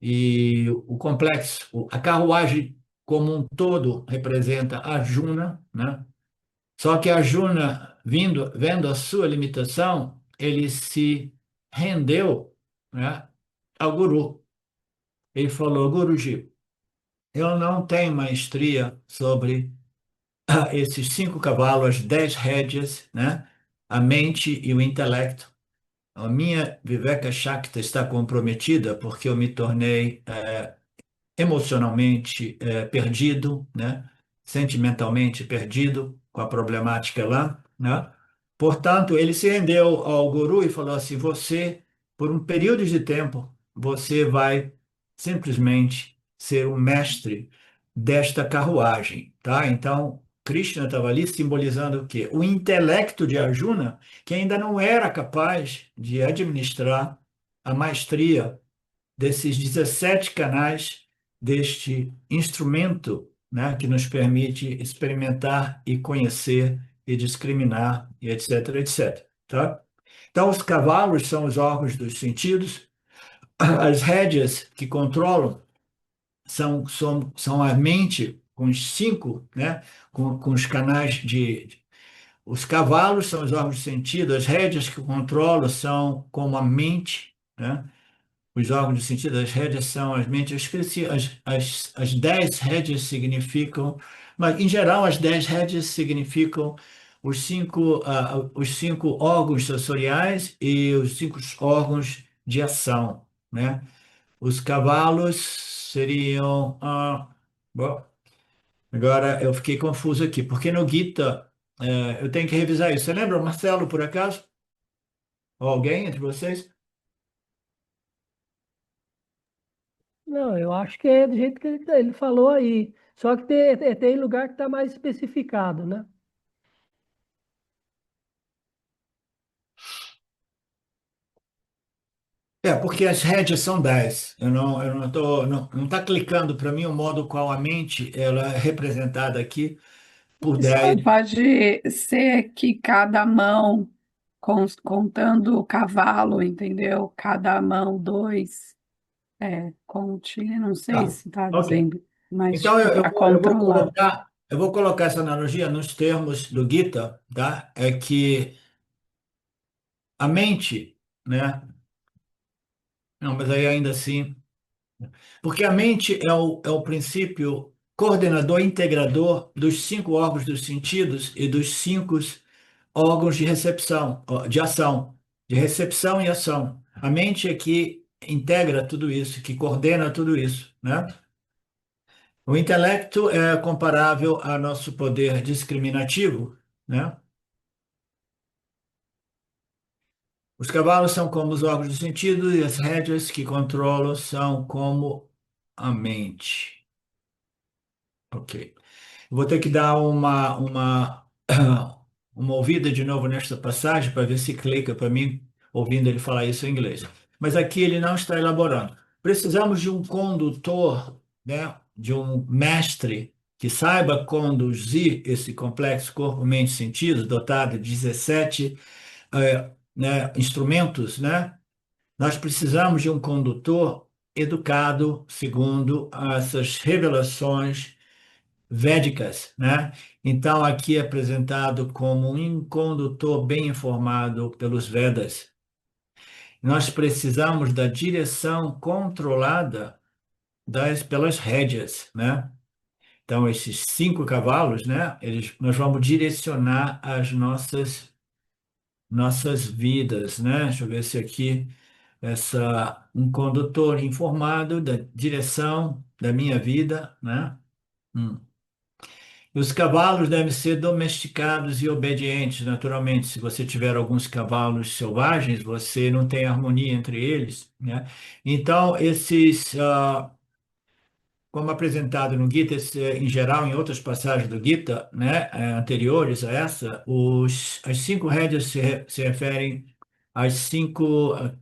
E o complexo, a carruagem como um todo representa Arjuna, né? Só que Arjuna, vendo a sua limitação, ele se rendeu, né, ao Guru. Ele falou: Guruji, eu não tenho maestria sobre esses 5 cavalos, as 10 rédeas, né, a mente e o intelecto. A minha Viveka Shakti está comprometida porque eu me tornei emocionalmente perdido, né? Sentimentalmente perdido com a problemática lá, né? Portanto, ele se rendeu ao guru e falou assim: você, por um período de tempo, você vai simplesmente ser o mestre desta carruagem, tá? Então, Krishna estava ali simbolizando o quê? O intelecto de Arjuna, que ainda não era capaz de administrar a maestria desses 17 canais deste instrumento, né, que nos permite experimentar e conhecer e discriminar, e etc, etc. Tá? Então, os cavalos são os órgãos dos sentidos, as rédeas que controlam são a mente com os 5, né, com os canais os cavalos são os órgãos de sentido, as rédeas que controlam são como a mente, né? Os órgãos de sentido, as rédeas são as mentes. Eu esqueci, as 10 rédeas significam, mas em geral as 10 rédeas significam os cinco órgãos sensoriais e os 5 órgãos de ação, né? Os cavalos seriam. Bom, agora eu fiquei confuso aqui, porque no Gita eu tenho que revisar isso. Você lembra, Marcelo, por acaso? Ou alguém entre vocês? Não, eu acho que é do jeito que ele falou aí. Só que tem lugar que está mais especificado, né? Porque as rédeas são 10. Eu não tô, não está clicando para mim o modo qual a mente ela é representada aqui por Só 10. pode ser que cada mão, contando o cavalo, entendeu? Cada mão, dois, conte, não sei Tá. se está Ok. dizendo, mas Então tipo, para controlar. eu vou colocar essa analogia nos termos do Gita, tá? É que a mente, né? Não, mas aí ainda assim, porque a mente é o princípio coordenador integrador dos 5 órgãos dos sentidos e dos 5 órgãos de recepção, de ação, de recepção e ação. A mente é que integra tudo isso, que coordena tudo isso, né? O intelecto é comparável ao nosso poder discriminativo, né? Os cavalos são como os órgãos do sentido e as rédeas que controlam são como a mente. Ok. Vou ter que dar uma ouvida de novo nesta passagem para ver se clica para mim, ouvindo ele falar isso em inglês. Mas aqui ele não está elaborando. Precisamos de um condutor, né, de um mestre que saiba conduzir esse complexo corpo, mente e sentidos, dotado de 17 né, instrumentos, né? Nós precisamos de um condutor educado segundo essas revelações védicas, né? Então, aqui é apresentado como um condutor bem informado pelos Vedas. Nós precisamos da direção controlada pelas rédeas, né? Então, esses 5 cavalos, né? Nós vamos direcionar as nossas vidas, né? Deixa eu ver se aqui um condutor informado da direção da minha vida, né? Hum. Os cavalos devem ser domesticados e obedientes, naturalmente. Se você tiver alguns cavalos selvagens, você não tem harmonia entre eles, né? Então, como apresentado no Gita, em geral, em outras passagens do Gita, né, anteriores a essa, as 5 rédeas se referem às 5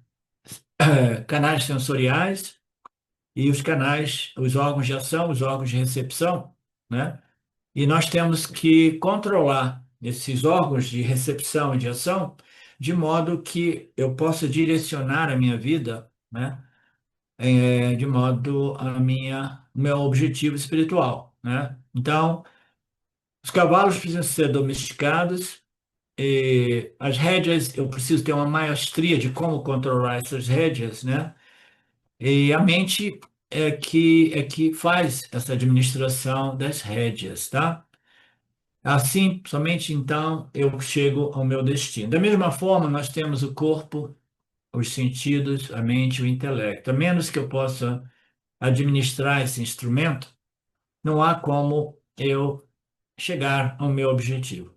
canais sensoriais e os órgãos de ação, os órgãos de recepção, né? E nós temos que controlar esses órgãos de recepção e de ação de modo que eu possa direcionar a minha vida, né? De modo meu objetivo espiritual, né? Então, os cavalos precisam ser domesticados, e as rédeas, eu preciso ter uma maestria de como controlar essas rédeas, né? E a mente é que faz essa administração das rédeas, tá? Assim, somente então eu chego ao meu destino. Da mesma forma, nós temos o corpo, os sentidos, a mente e o intelecto. A menos que eu possa administrar esse instrumento, não há como eu chegar ao meu objetivo.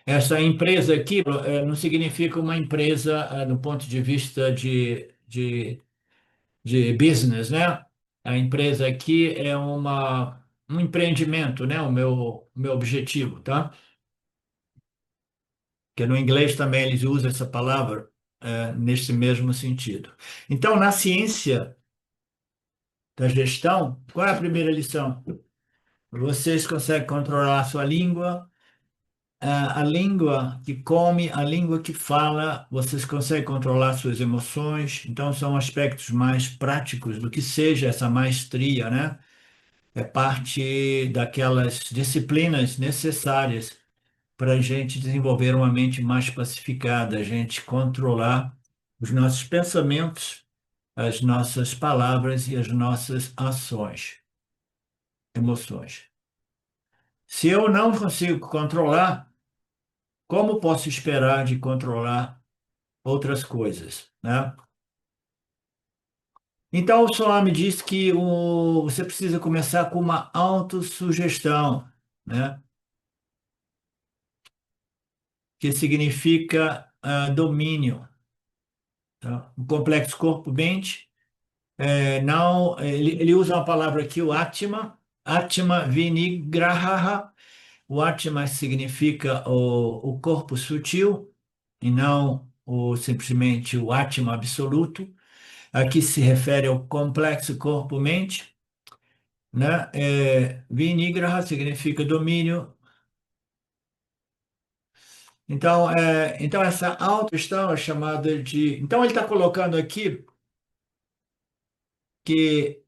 Essa empresa aqui não significa uma empresa do ponto de vista de business, né? A empresa aqui é um empreendimento, né? O meu objetivo, tá? Que no inglês também eles usam essa palavra nesse mesmo sentido. Então, na ciência da gestão, qual é a primeira lição? Vocês conseguem controlar a sua língua, a língua que come, a língua que fala, vocês conseguem controlar suas emoções, então são aspectos mais práticos do que seja essa maestria, né? É parte daquelas disciplinas necessárias para a gente desenvolver uma mente mais pacificada, a gente controlar os nossos pensamentos, as nossas palavras e as nossas ações, emoções. Se eu não consigo controlar, como posso esperar de controlar outras coisas, né? Então, o Swami diz que você precisa começar com uma autossugestão, né? Que significa domínio. Tá? O complexo corpo-mente, não, ele usa uma palavra aqui, o Atma, Atma Vinigraha. O Atma significa o corpo sutil e não simplesmente o Atma absoluto. Aqui se refere ao complexo corpo-mente, né? Vinigraha significa domínio. Então essa autogestão é chamada de. Então ele está colocando aqui que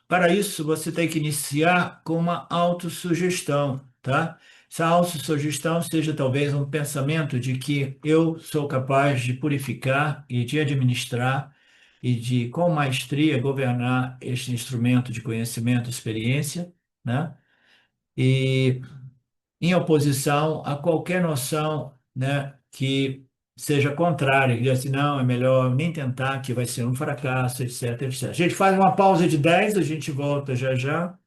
para isso você tem que iniciar com uma autossugestão, tá? Essa autossugestão seja talvez um pensamento de que eu sou capaz de purificar e de administrar e de, com maestria, governar este instrumento de conhecimento, experiência, né? E em oposição a qualquer noção, né, que seja contrária, que diga assim, não, é melhor nem tentar, que vai ser um fracasso, etc, etc. A gente faz uma pausa de 10, a gente volta já já.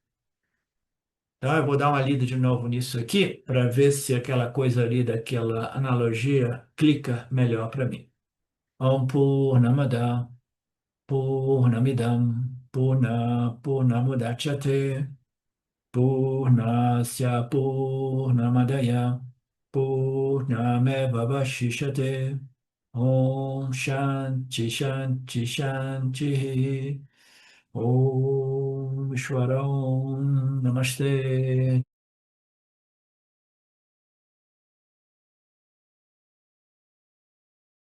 Tá? Eu vou dar uma lida de novo nisso aqui para ver se aquela coisa ali daquela analogia clica melhor para mim. Om Purnamada Purnamidam Purnamudachyate Purnasya Purnamadaya Purnamevavashishate Om Shanti Shanti Shanti Om Shwaram Namaste